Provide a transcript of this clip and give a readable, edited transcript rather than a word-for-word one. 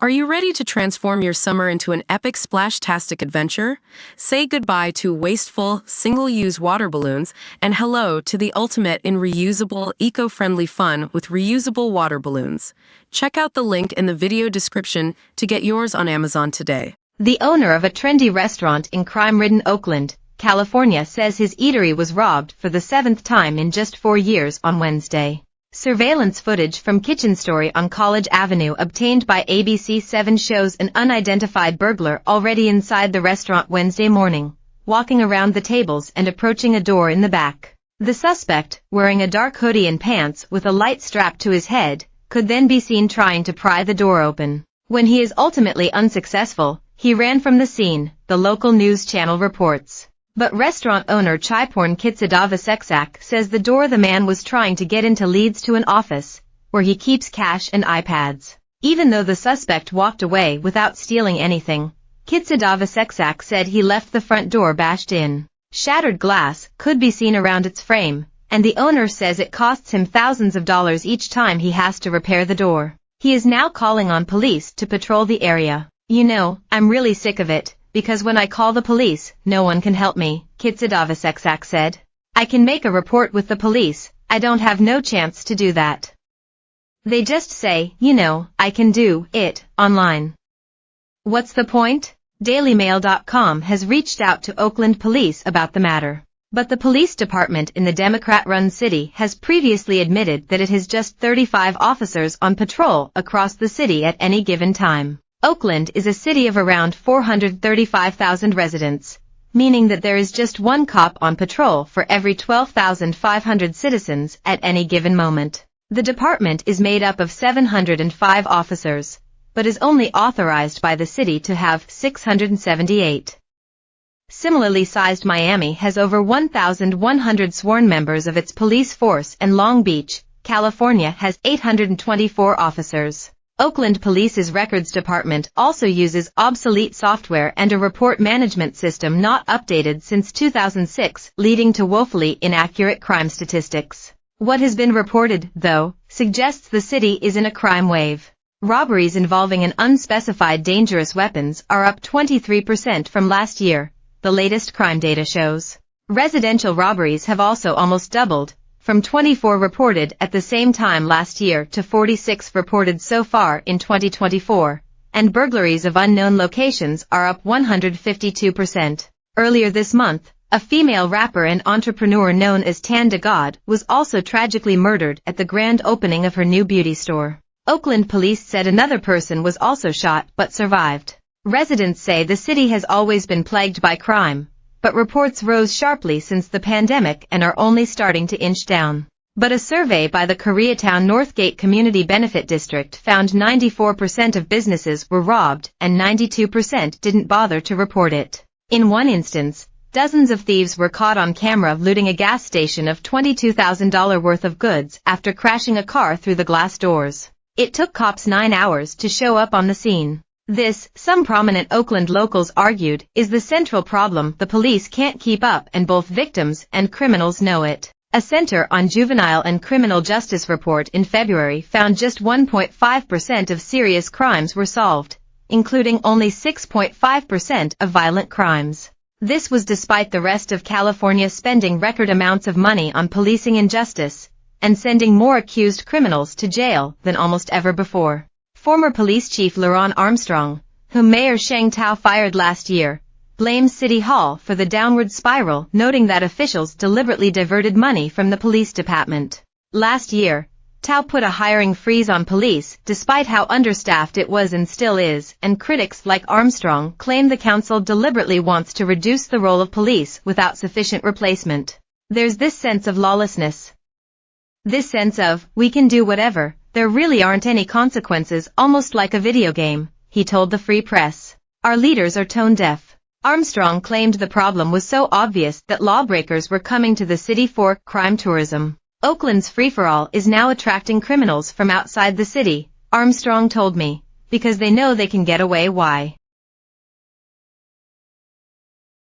Are you ready to transform your summer into an epic splash-tastic adventure? Say goodbye to wasteful, single-use water balloons and hello to the ultimate in reusable, eco-friendly fun with reusable water balloons. Check out the link in the video description to get yours on Amazon today. The owner of a trendy restaurant in crime-ridden Oakland, California says his eatery was robbed for the 7th time in just 4 years on Wednesday. Surveillance footage from Kitchen Story on College Avenue obtained by ABC 7 shows an unidentified burglar already inside the restaurant Wednesday morning, walking around the tables and approaching a door in the back. The suspect, wearing a dark hoodie and pants with a light strapped to his head, could then be seen trying to pry the door open. When he is ultimately unsuccessful, he ran from the scene, the local news channel reports. But restaurant owner Chaiporn Kitsadavaseksak says the door the man was trying to get into leads to an office, where he keeps cash and iPads. Even though the suspect walked away without stealing anything, Kitsadavaseksak said he left the front door bashed in. Shattered glass could be seen around its frame, and the owner says it costs him thousands of dollars each time he has to repair the door. He is now calling on police to patrol the area. "You know, I'm really sick of it. Because when I call the police, no one can help me," Kitsadavaseksak said. "I can make a report with the police, I don't have no chance to do that. They just say, you know, I can do it online. What's the point?" DailyMail.com has reached out to Oakland police about the matter. But the police department in the Democrat-run city has previously admitted that it has just 35 officers on patrol across the city at any given time. Oakland is a city of around 435,000 residents, meaning that there is just one cop on patrol for every 12,500 citizens at any given moment. The department is made up of 705 officers, but is only authorized by the city to have 678. Similarly sized Miami has over 1,100 sworn members of its police force, and Long Beach, California has 824 officers. Oakland Police's Records Department also uses obsolete software and a report management system not updated since 2006, leading to woefully inaccurate crime statistics. What has been reported, though, suggests the city is in a crime wave. Robberies involving an unspecified dangerous weapons are up 23% from last year, the latest crime data shows. Residential robberies have also almost doubled, from 24 reported at the same time last year to 46 reported so far in 2024, and burglaries of unknown locations are up 152%. Earlier this month, a female rapper and entrepreneur known as Tan God was also tragically murdered at the grand opening of her new beauty store. Oakland police said another person was also shot but survived. Residents say the city has always been plagued by crime, but reports rose sharply since the pandemic and are only starting to inch down. But a survey by the Koreatown Northgate Community Benefit District found 94% of businesses were robbed and 92% didn't bother to report it. In one instance, dozens of thieves were caught on camera looting a gas station of $22,000 worth of goods after crashing a car through the glass doors. It took cops 9 hours to show up on the scene. This, some prominent Oakland locals argued, is the central problem. The police can't keep up and both victims and criminals know it. A Center on Juvenile and Criminal Justice report in February found just 1.5% of serious crimes were solved, including only 6.5% of violent crimes. This was despite the rest of California spending record amounts of money on policing injustice and sending more accused criminals to jail than almost ever before. Former police chief Laron Armstrong, whom Mayor Sheng Tao fired last year, blames City Hall for the downward spiral, noting that officials deliberately diverted money from the police department. Last year, Tao put a hiring freeze on police despite how understaffed it was and still is, and critics like Armstrong claim the council deliberately wants to reduce the role of police without sufficient replacement. There's this sense of lawlessness. This sense of, we can do whatever. There really aren't any consequences, almost like a video game, he told the Free Press. Our leaders are tone deaf. Armstrong claimed the problem was so obvious that lawbreakers were coming to the city for crime tourism. Oakland's free-for-all is now attracting criminals from outside the city, Armstrong told me, because they know they can get away. Why?